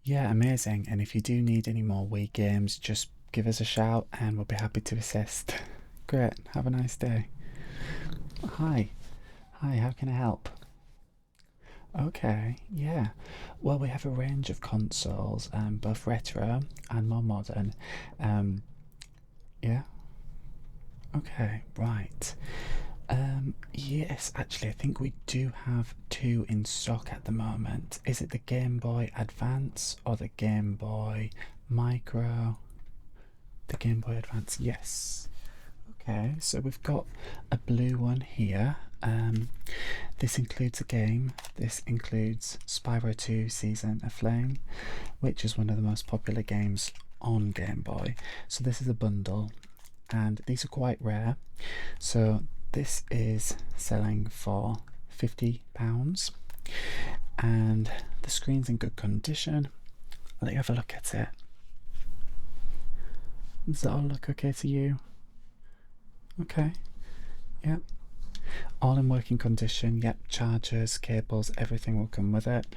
Yeah, amazing. And if you do need any more Wii games, just give us a shout and we'll be happy to assist. Great. Have a nice day. Hi. Hi, how can I help? Okay, yeah. Well, we have a range of consoles, both retro and more modern. Um, yeah. Okay, right. Yes, actually, I think we do have two in stock at the moment. Is it the Game Boy Advance or the Game Boy Micro? The Game Boy Advance, yes. Okay, so we've got a blue one here. This includes a game. This includes Spyro 2 Season of Flame, which is one of the most popular games on Game Boy. So this is a bundle, and these are quite rare. So this is selling for £50, and the screen's in good condition. I'll let you have a look at it. Does that all look okay to you? Okay, yep. All in working condition, yep. Chargers, cables, everything will come with it.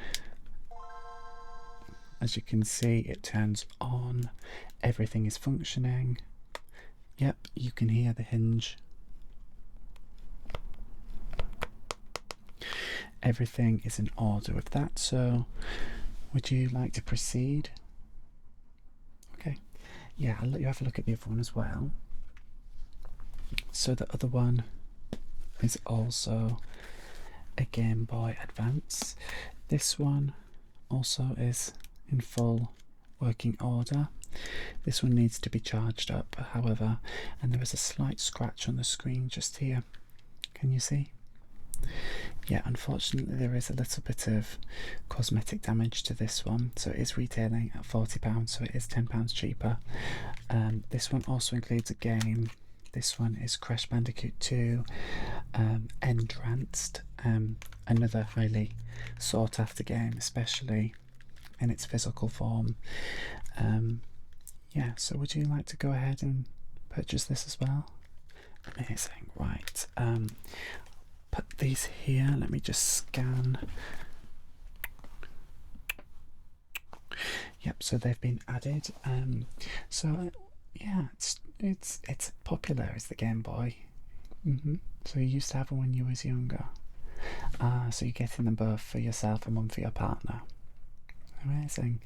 As you can see, it turns on, everything is functioning. Yep, you can hear the hinge. Everything is in order with that, so would you like to proceed? Okay, yeah, I'll let you have a look at the other one as well. So the other one is also a Game Boy Advance. This one also is in full working order. This one needs to be charged up, however, and there is a slight scratch on the screen just here. Can you see? Yeah, unfortunately there is a little bit of cosmetic damage to this one, so it is retailing at £40, so it is £10 cheaper. This one also includes a game. This one is Crash Bandicoot 2 Entranced, another highly sought after game, especially in its physical form. Yeah, so would you like to go ahead and purchase this as well? Amazing, right. Put these here, let me just scan. Yep, so they've been added. So yeah, it's popular as the Game Boy. So you used to have one when you was younger. So you're getting them both for yourself and one for your partner. Amazing.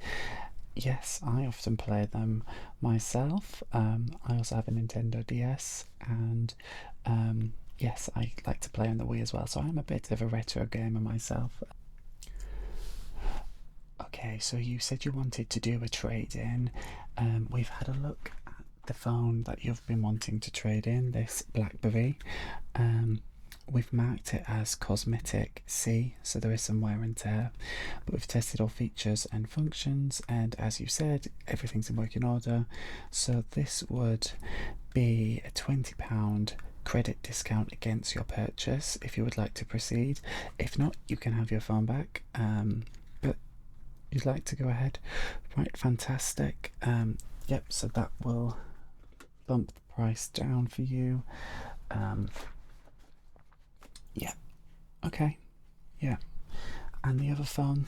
Yes, I often play them myself. I also have a Nintendo DS, and yes, I like to play on the Wii as well, so I'm a bit of a retro gamer myself. Okay, so you said you wanted to do a trade-in. We've had a look at the phone that you've been wanting to trade in, this BlackBerry. We've marked it as cosmetic C, so there is some wear and tear, but we've tested all features and functions, and as you said, everything's in working order. So this would be a £20 credit discount against your purchase if you would like to proceed. If not, you can have your phone back, but you'd like to go ahead. Right, fantastic. Yep, so that will bump the price down for you. Yeah, okay, yeah. And the other phone,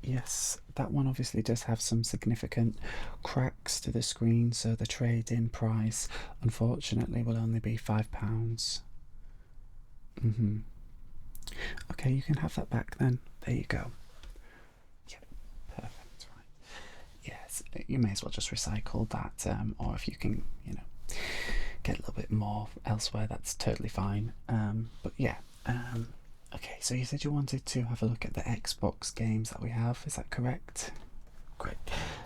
yes, that one obviously does have some significant cracks to the screen, so the trade-in price unfortunately will only be £5. Okay, you can have that back then. There you go. Yeah, perfect, right. Yes, you may as well just recycle that, or if you can, you know, get a little bit more elsewhere, that's totally fine. But yeah. Okay, so you said you wanted to have a look at the Xbox games that we have, is that correct? Great.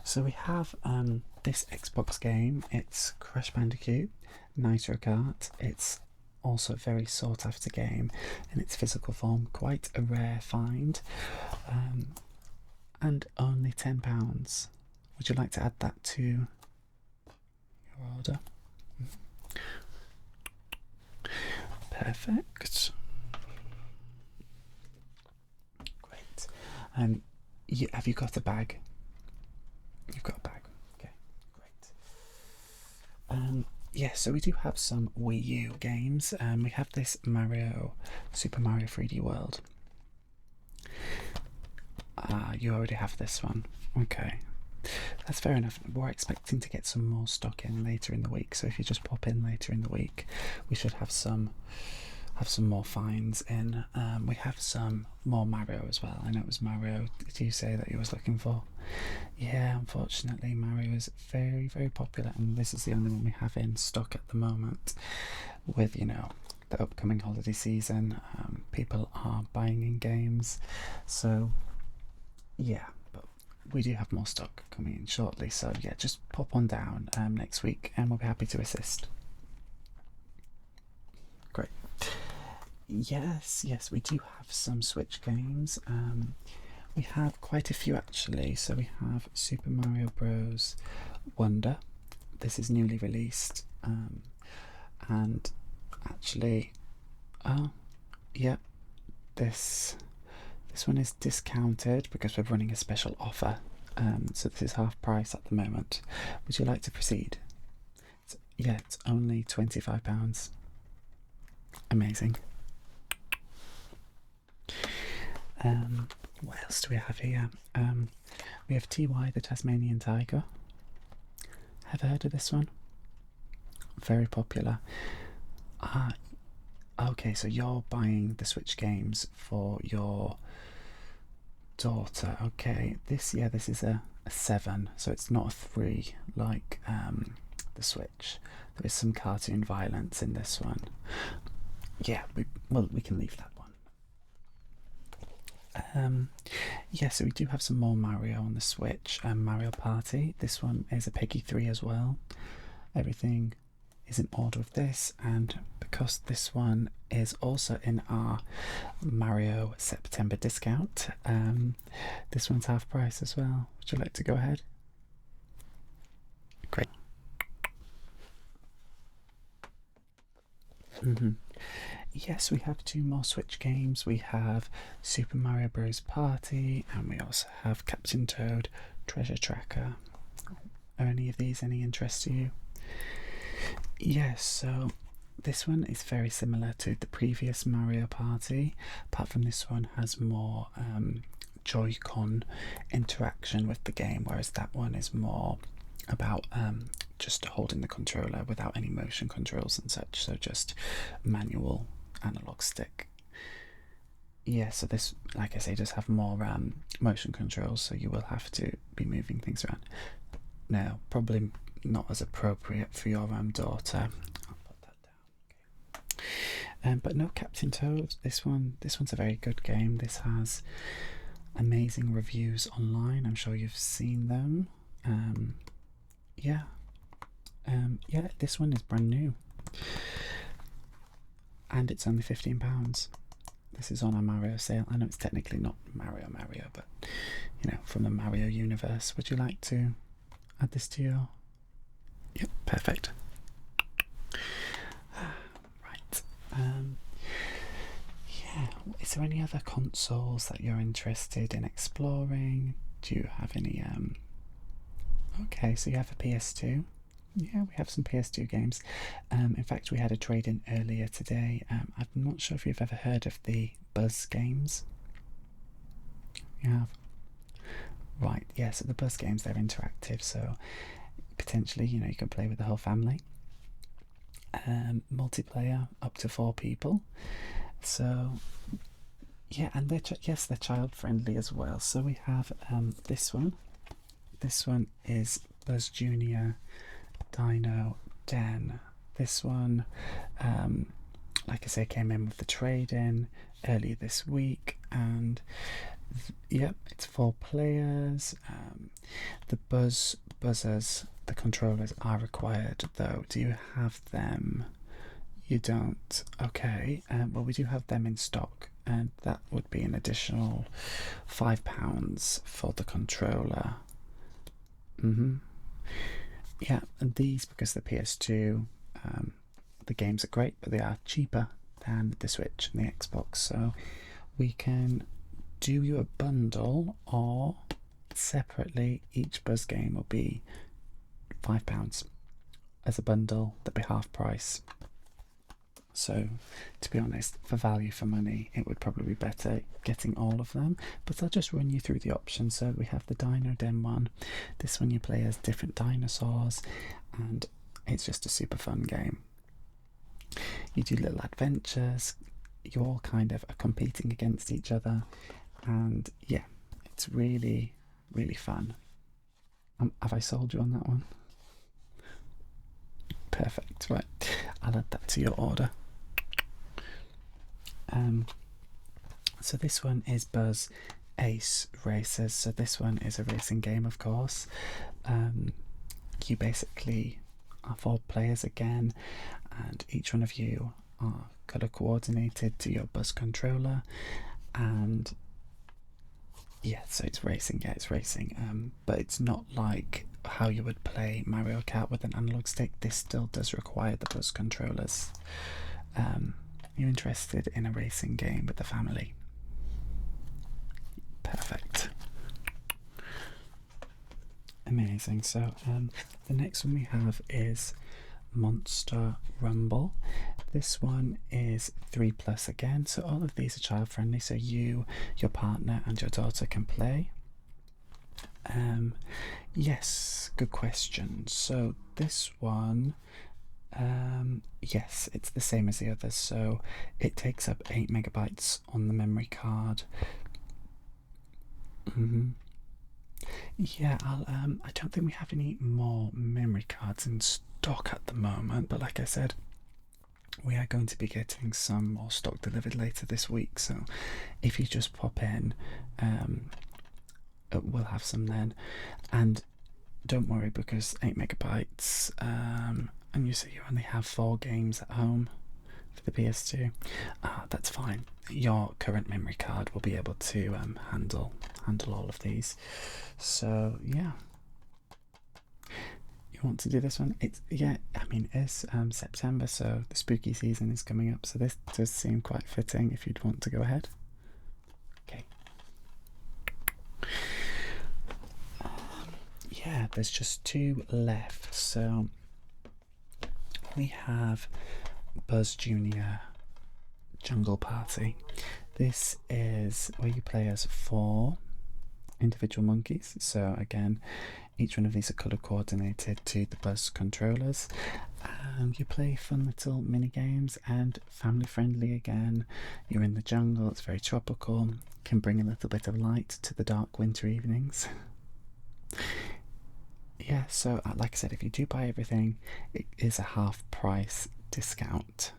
So we have this Xbox game. It's Crash Bandicoot Nitro Kart. It's also a very sought after game in its physical form, quite a rare find, and only £10. Would you like to add that to your order? Perfect. Great. Have you got a bag? You've got a bag. Okay, great. Yeah, so we do have some Wii U games. We have this Super Mario 3D World. You already have this one. Okay, That's fair enough. We're expecting to get some more stock in later in the week, so if you just pop in later in the week, we should have some more finds in. We have some more Mario as well. I know it was Mario. Did you say that you was looking for? Yeah, unfortunately, Mario is very, very popular, and this is the only one we have in stock at the moment. With, you know, the upcoming holiday season, people are buying in games, so yeah. But we do have more stock coming in shortly, so yeah, just pop on down next week, and we'll be happy to assist. Great. Yes, we do have some Switch games. We have quite a few actually. So we have Super Mario Bros. Wonder. This is newly released, and actually, oh, yeah, this one is discounted because we're running a special offer. So this is half price at the moment. Would you like to proceed? Yeah, it's only £25. Amazing. What else do we have here? We have TY, the Tasmanian Tiger. Have you heard of this one? Very popular. Okay, so you're buying the Switch games for your daughter. Okay, this is a 7, so it's not a 3 like the Switch. There is some cartoon violence in this one. Yeah, we can leave that one. Yeah, so we do have some more Mario on the Switch. Mario Party. This one is a Peggy 3 as well. Everything is in order of this, and because this one is also in our Mario September discount, this one's half price as well. Would you like to go ahead? Great. Yes, we have 2 more Switch games. We have Super Mario Bros. Party, and we also have Captain Toad Treasure Tracker. Are any of these any interest to you? Yes, so this one is very similar to the previous Mario Party, apart from this one has more Joy-Con interaction with the game, whereas that one is more about just holding the controller without any motion controls and such, so just manual analog stick. Yeah, so this, like I say, does have more motion controls, so you will have to be moving things around. No, probably not as appropriate for your daughter. I'll put that down. Okay. But no, Captain Toad. This one's a very good game. This has amazing reviews online. I'm sure you've seen them. Yeah. This one is brand new, and it's only £15. This is on our Mario sale. I know it's technically not Mario, but you know, from the Mario universe. Would you like to add this to your? Yep, perfect. Right. Yeah. Is there any other consoles that you're interested in exploring? Do you have any? Okay, so you have a PS2. Yeah, we have some PS2 games. In fact, we had a trade-in earlier today. I'm not sure if you've ever heard of the Buzz games. You have? Right, yeah, so the Buzz games, they're interactive, so potentially, you know, you can play with the whole family. Multiplayer, up to 4 people. So, yeah, and they're child-friendly as well. So we have this one. This one is Buzz Junior Dino Den. This one, like I say, came in with the trade-in earlier this week, and yep, it's 4 players. The buzzers, the controllers are required though. Do you have them? You don't. Okay. Well, we do have them in stock, and that would be an additional £5 for the controller. Yeah, and these, because the PS2, the games are great, but they are cheaper than the Switch and the Xbox, so we can do you a bundle, or separately each Buzz game will be £5. As a bundle, that'd be half price. So, to be honest, for value for money, it would probably be better getting all of them. But I'll just run you through the options. So we have the Dino Den one. This one you play as different dinosaurs, and it's just a super fun game. You do little adventures. You all kind of are competing against each other, and yeah, it's really, really fun. Have I sold you on that one? Perfect. Right, I'll add that to your order. So this one is Buzz Ace Racers. So this one is a racing game, of course. You basically are 4 players again, and each one of you are colour coordinated to your Buzz controller, and yeah, so it's racing. Yeah, it's racing. But it's not like how you would play Mario Kart with an analog stick. This still does require the Buzz controllers. You're interested in a racing game with the family? Perfect. Amazing. So the next one we have is Monster Rumble. This one is 3+ again, so all of these are child friendly, so you, your partner and your daughter can play. Yes, good question. So this one, yes, it's the same as the others, so it takes up 8 megabytes on the memory card. Yeah, I don't think we have any more memory cards in stock at the moment, but like I said, we are going to be getting some more stock delivered later this week, so if you just pop in, we'll have some then. And don't worry, because 8 megabytes, and you say you only have 4 games at home for the PS2, that's fine. Your current memory card will be able to handle all of these. So yeah, you want to do this one? It's, yeah, I mean, it's September, so the spooky season is coming up, so this does seem quite fitting if you'd want to go ahead. Okay. Yeah, there's just 2 left. So we have Buzz Junior Jungle Party. This is where you play as 4 individual monkeys. So again, each one of these are colour coordinated to the Buzz controllers, and you play fun little mini games and family friendly. Again, you're in the jungle, it's very tropical, can bring a little bit of light to the dark winter evenings. Yeah, so like I said, if you do buy everything, it is a half price discount.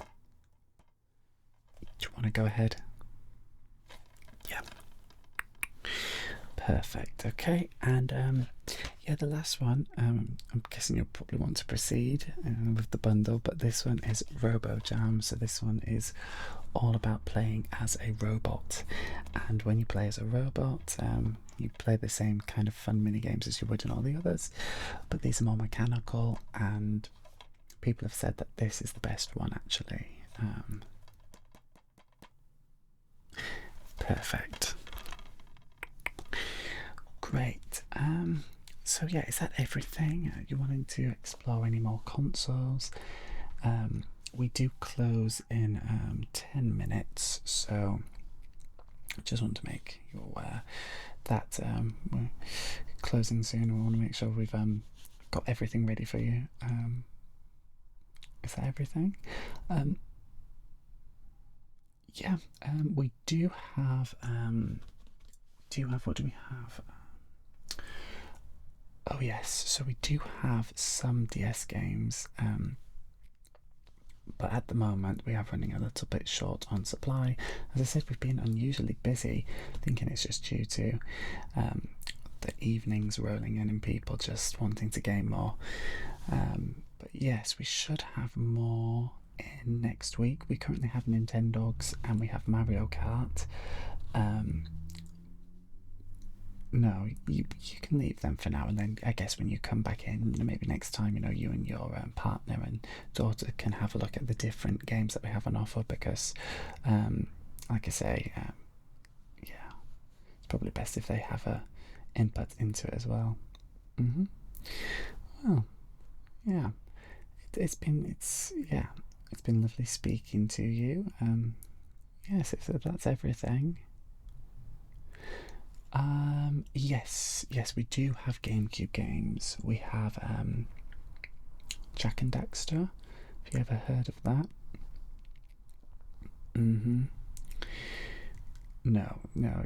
Do you want to go ahead? Yeah. Perfect. Okay, and yeah, the last one, I'm guessing you'll probably want to proceed with the bundle, but this one is Robo Jam. So this one is all about playing as a robot, and when you play as a robot, you play the same kind of fun mini games as you would in all the others, but these are more mechanical, and people have said that this is the best one actually. Perfect. Great. So yeah, is that everything? You wanting to explore any more consoles? We do close in 10 minutes, so I just want to make you aware that we're closing soon. We want to make sure we've got everything ready for you. Is that everything? Yeah, we do have. What do we have? Oh yes, so we do have some DS games, but at the moment we are running a little bit short on supply. As I said, we've been unusually busy, thinking it's just due to the evenings rolling in and people just wanting to game more. But yes, we should have more in next week. We currently have Nintendogs and we have Mario Kart. No, you can leave them for now, and then I guess when you come back in, maybe next time, you and your partner and daughter can have a look at the different games that we have on offer, because like I say, yeah, it's probably best if they have a input into it as well. Well, yeah, it's it's been lovely speaking to you. Yes, if that's everything. Yes, we do have GameCube games. We have Jack and Daxter. Have you ever heard of that? Mm-hmm. No,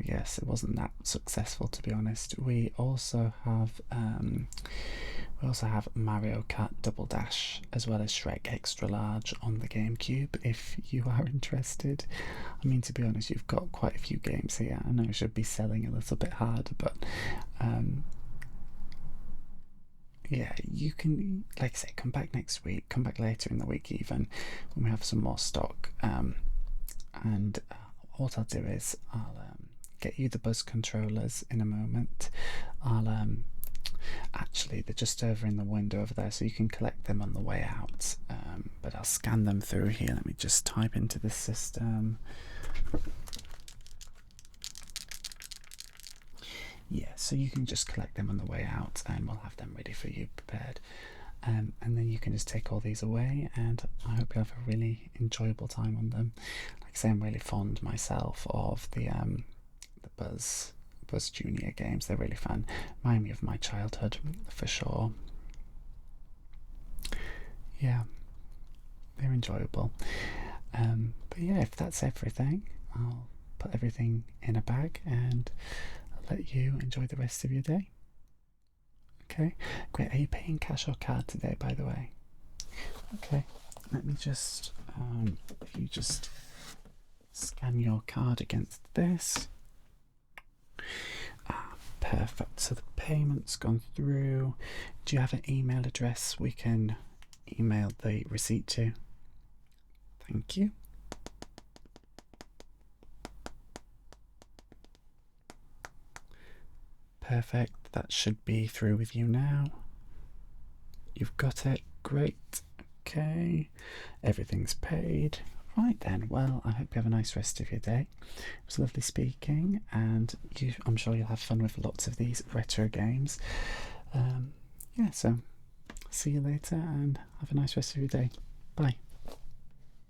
yes, it wasn't that successful, to be honest. We also have Mario Kart Double Dash as well as Shrek Extra Large on the GameCube if you are interested. I mean, to be honest, you've got quite a few games here. I know I should be selling a little bit harder, but yeah, you can, like I say, come back next week, come back later in the week even, when we have some more stock. And what I'll do is I'll get you the Buzz controllers in a moment. Actually, they're just over in the window over there, so you can collect them on the way out. But I'll scan them through here. Let me just type into the system. Yeah, so you can just collect them on the way out, and we'll have them ready for you, prepared. And then you can just take all these away, and I hope you have a really enjoyable time on them. Like I say, I'm really fond myself of the Buzz Junior games. They're really fun. Remind me of my childhood for sure. Yeah, they're enjoyable. But yeah, if that's everything, I'll put everything in a bag and I'll let you enjoy the rest of your day. Okay, great. Are you paying cash or card today, by the way? Okay, let me just, if you just scan your card against this. Perfect. So the payment's gone through. Do you have an email address we can email the receipt to? Thank you. Perfect. That should be through with you now. You've got it. Great. Okay. Everything's paid. Right then, well, I hope you have a nice rest of your day. It was lovely speaking, and I'm sure you'll have fun with lots of these retro games. Yeah, so see you later, and have a nice rest of your day. Bye.